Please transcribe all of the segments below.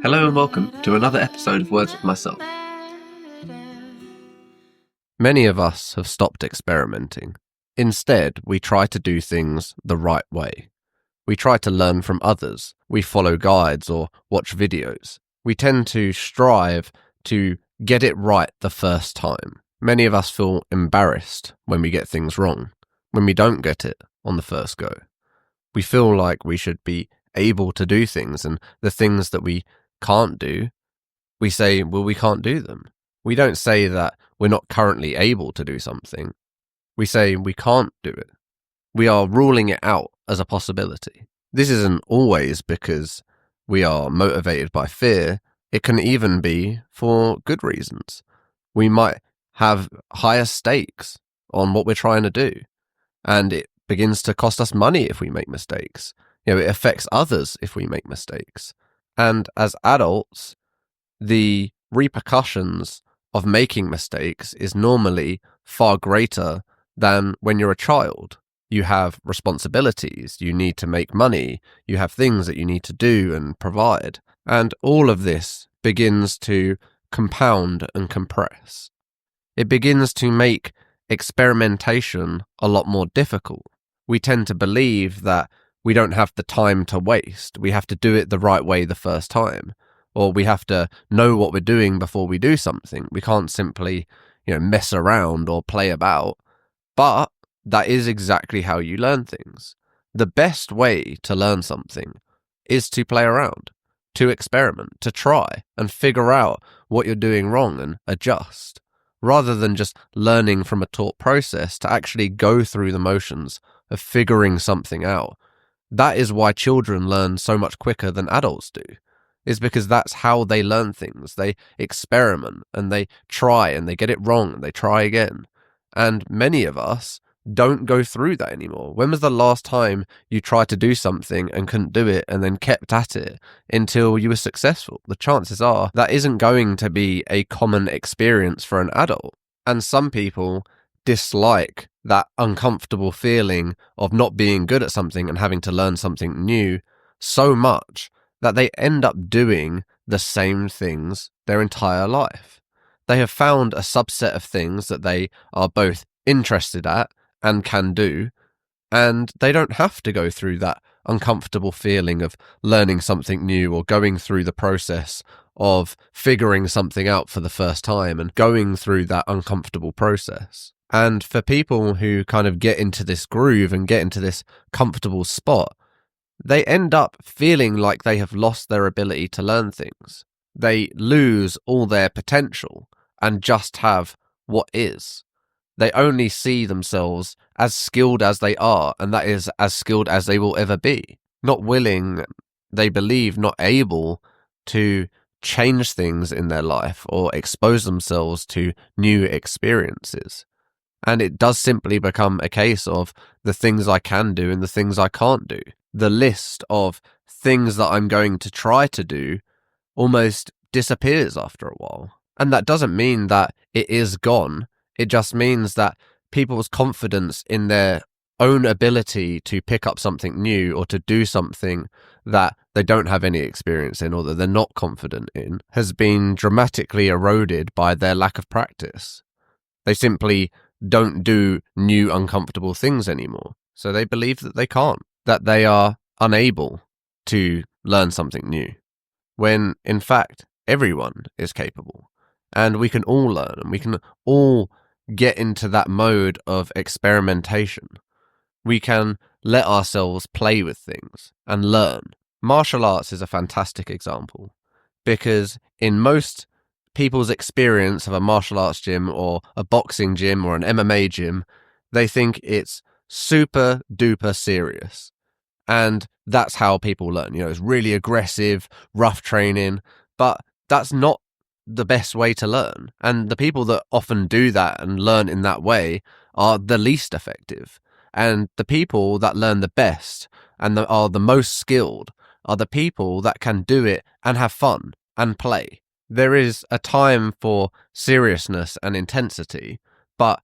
Hello and welcome to another episode of Words with Myself. Many of us have stopped experimenting. Instead, we try to do things the right way. We try to learn from others. We follow guides or watch videos. We tend to strive to get it right the first time. Many of us feel embarrassed when we get things wrong, when we don't get it on the first go. We feel like we should be able to do things, and the things that we can't do, we say, well, we can't do them. We don't say that we're not currently able to do something. We say we can't do it. We are ruling it out as a possibility. This isn't always because we are motivated by fear. It can even be for good reasons. We might have higher stakes on what we're trying to do, and it begins to cost us money if we make mistakes. It affects others if we make mistakes. And as adults, the repercussions of making mistakes is normally far greater than when you're a child. You have responsibilities, you need to make money, you have things that you need to do and provide. And all of this begins to compound and compress. It begins to make experimentation a lot more difficult. We tend to believe that we don't have the time to waste. We have to do it the right way the first time. Or we have to know what we're doing before we do something. We can't simply, mess around or play about. But that is exactly how you learn things. The best way to learn something is to play around, to experiment, to try and figure out what you're doing wrong and adjust, rather than just learning from a taught process to actually go through the motions of figuring something out. That is why children learn so much quicker than adults do. Is because that's how they learn things. They experiment and they try and they get it wrong and they try again. And many of us don't go through that anymore. When was the last time you tried to do something and couldn't do it and then kept at it until you were successful? The chances are that isn't going to be a common experience for an adult. And some people dislike that uncomfortable feeling of not being good at something and having to learn something new so much that they end up doing the same things their entire life. They have found a subset of things that they are both interested at and can do, and they don't have to go through that uncomfortable feeling of learning something new or going through the process of figuring something out for the first time and going through that uncomfortable process. And for people who kind of get into this groove and get into this comfortable spot, they end up feeling like they have lost their ability to learn things. They lose all their potential and just have what is. They only see themselves as skilled as they are, and that is as skilled as they will ever be. Not willing, they believe, not able to change things in their life or expose themselves to new experiences. And it does simply become a case of the things I can do and the things I can't do. The list of things that I'm going to try to do almost disappears after a while. And that doesn't mean that it is gone. It just means that people's confidence in their own ability to pick up something new or to do something that they don't have any experience in or that they're not confident in has been dramatically eroded by their lack of practice. They simply don't do new uncomfortable things anymore. So they believe that they can't, that they are unable to learn something new, when in fact everyone is capable and we can all learn and we can all get into that mode of experimentation. We can let ourselves play with things and learn. Martial arts is a fantastic example because in most people's experience of a martial arts gym or a boxing gym or an MMA gym, they think it's super duper serious. And that's how people learn. It's really aggressive, rough training, but that's not the best way to learn. And the people that often do that and learn in that way are the least effective. And the people that learn the best and are the most skilled are the people that can do it and have fun and play. There is a time for seriousness and intensity, but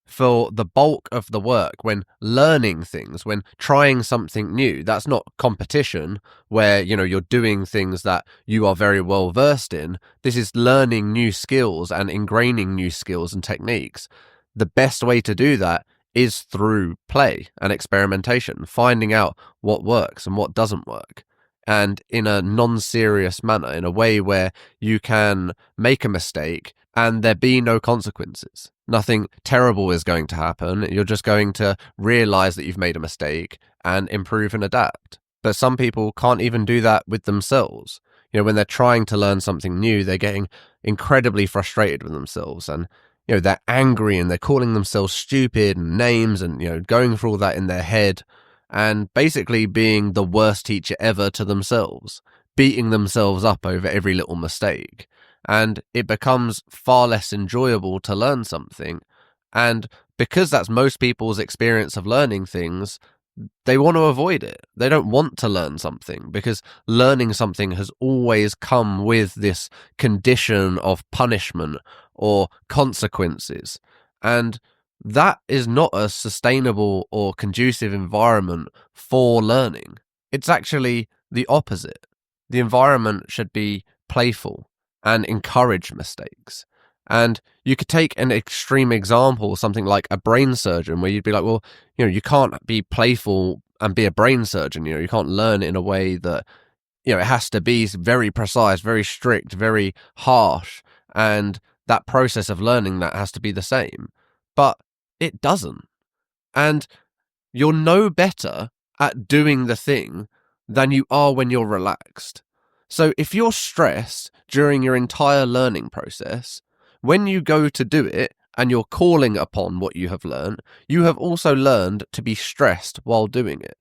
for the bulk of the work, when learning things, when trying something new, that's not competition where, you're doing things that you are very well versed in. This is learning new skills and ingraining new skills and techniques. The best way to do that is through play and experimentation, finding out what works and what doesn't work. And in a non-serious manner, in a way where you can make a mistake and there be no consequences. Nothing terrible is going to happen. You're just going to realize that you've made a mistake and improve and adapt. But some people can't even do that with themselves. When they're trying to learn something new, they're getting incredibly frustrated with themselves, and they're angry and they're calling themselves stupid and names and going through all that in their head, and basically being the worst teacher ever to themselves, beating themselves up over every little mistake. And it becomes far less enjoyable to learn something. And because that's most people's experience of learning things, they want to avoid it. They don't want to learn something because learning something has always come with this condition of punishment or consequences. And that is not a sustainable or conducive environment for learning. It's actually the opposite. The environment should be playful and encourage mistakes. And you could take an extreme example, something like a brain surgeon, where you'd be like, well, you can't be playful and be a brain surgeon. You can't learn in a way that, it has to be very precise, very strict, very harsh. And that process of learning that has to be the same. But it doesn't. And you're no better at doing the thing than you are when you're relaxed. So if you're stressed during your entire learning process, when you go to do it and you're calling upon what you have learned, you have also learned to be stressed while doing it.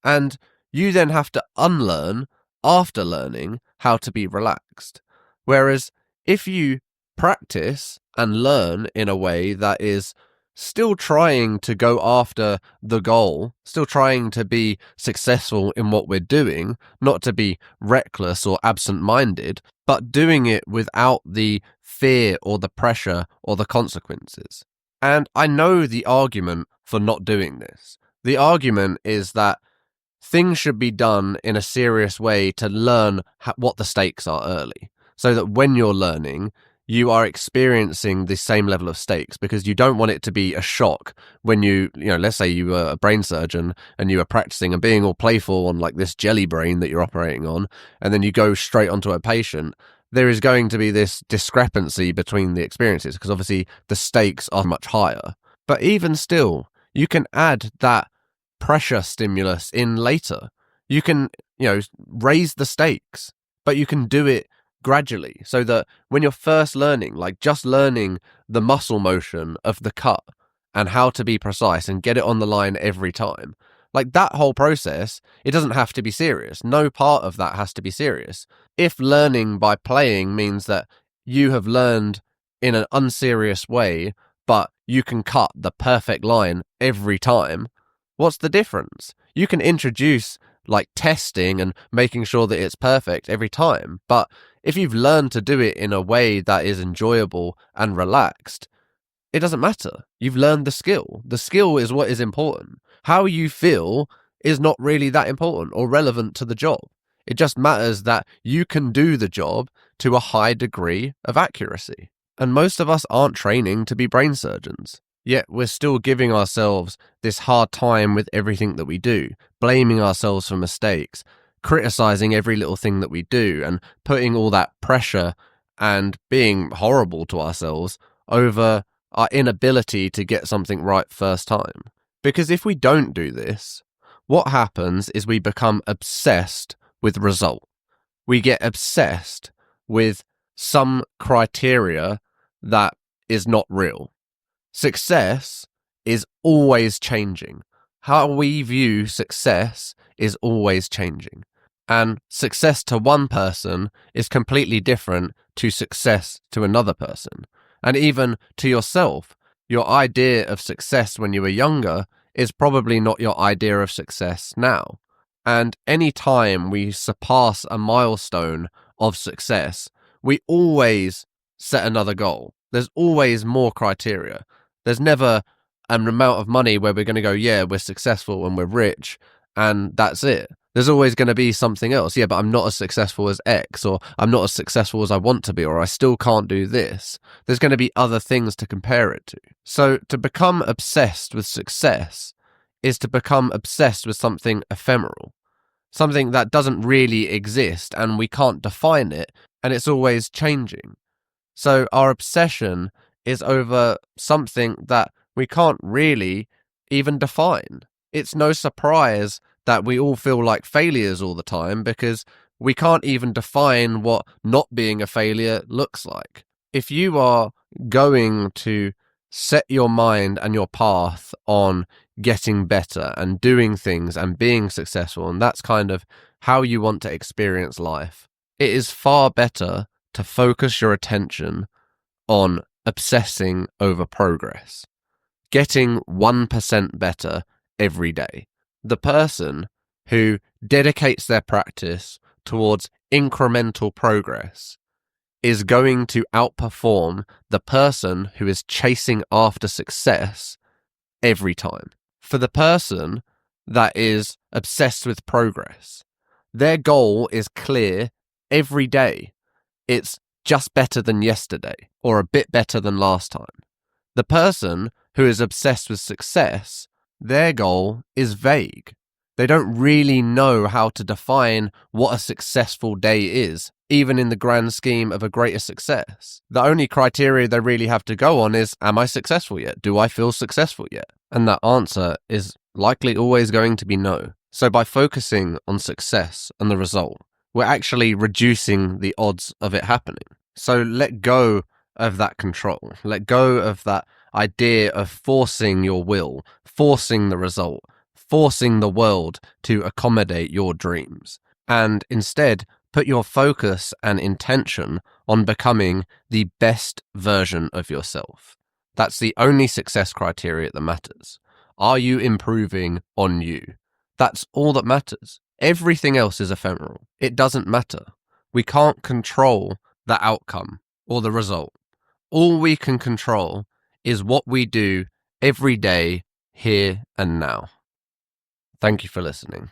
And you then have to unlearn after learning how to be relaxed. Whereas if you practice and learn in a way that is still trying to go after the goal, still trying to be successful in what we're doing, not to be reckless or absent-minded, but doing it without the fear or the pressure or the consequences. And I know the argument for not doing this. The argument is that things should be done in a serious way to learn what the stakes are early, so that when you're learning, you are experiencing the same level of stakes, because you don't want it to be a shock when let's say you were a brain surgeon and you were practicing and being all playful on like this jelly brain that you're operating on, and then you go straight onto a patient. There is going to be this discrepancy between the experiences because obviously the stakes are much higher. But even still, you can add that pressure stimulus in later. You can, raise the stakes, but you can do it gradually, so that when you're first learning, like just learning the muscle motion of the cut and how to be precise and get it on the line every time, like that whole process, it doesn't have to be serious. No part of that has to be serious. If learning by playing means that you have learned in an unserious way, but you can cut the perfect line every time, what's the difference? You can introduce like testing and making sure that it's perfect every time, but if you've learned to do it in a way that is enjoyable and relaxed, it doesn't matter. You've learned the skill. The skill is what is important. How you feel is not really that important or relevant to the job. It just matters that you can do the job to a high degree of accuracy. And most of us aren't training to be brain surgeons. Yet we're still giving ourselves this hard time with everything that we do, blaming ourselves for mistakes, criticizing every little thing that we do, and putting all that pressure and being horrible to ourselves over our inability to get something right first time. Because if we don't do this, what happens is we become obsessed with result. We get obsessed with some criteria that is not real. Success is always changing. How we view success is always changing. And success to one person is completely different to success to another person. And even to yourself, your idea of success when you were younger is probably not your idea of success now. And any time we surpass a milestone of success, we always set another goal. There's always more criteria. There's never an amount of money where we're going to go, yeah, we're successful and we're rich, and that's it. There's always going to be something else. Yeah, but I'm not as successful as X, or I'm not as successful as I want to be, or I still can't do this. There's going to be other things to compare it to. So to become obsessed with success is to become obsessed with something ephemeral, something that doesn't really exist and we can't define it, and it's always changing. So our obsession is over something that we can't really even define. It's no surprise that we all feel like failures all the time because we can't even define what not being a failure looks like. If you are going to set your mind and your path on getting better and doing things and being successful, and that's kind of how you want to experience life, it is far better to focus your attention on obsessing over progress, getting 1% better every day. The person who dedicates their practice towards incremental progress is going to outperform the person who is chasing after success every time. For the person that is obsessed with progress, their goal is clear every day. It's just better than yesterday, or a bit better than last time. The person who is obsessed with success, their goal is vague. They don't really know how to define what a successful day is, even in the grand scheme of a greater success. The only criteria they really have to go on is, am I successful yet? Do I feel successful yet? And that answer is likely always going to be no. So by focusing on success and the result, we're actually reducing the odds of it happening. So let go of that control. Let go of that idea of forcing your will, forcing the result, forcing the world to accommodate your dreams. And instead, put your focus and intention on becoming the best version of yourself. That's the only success criteria that matters. Are you improving on you? That's all that matters. Everything else is ephemeral. It doesn't matter. We can't control the outcome or the result. All we can control is what we do every day, here and now. Thank you for listening.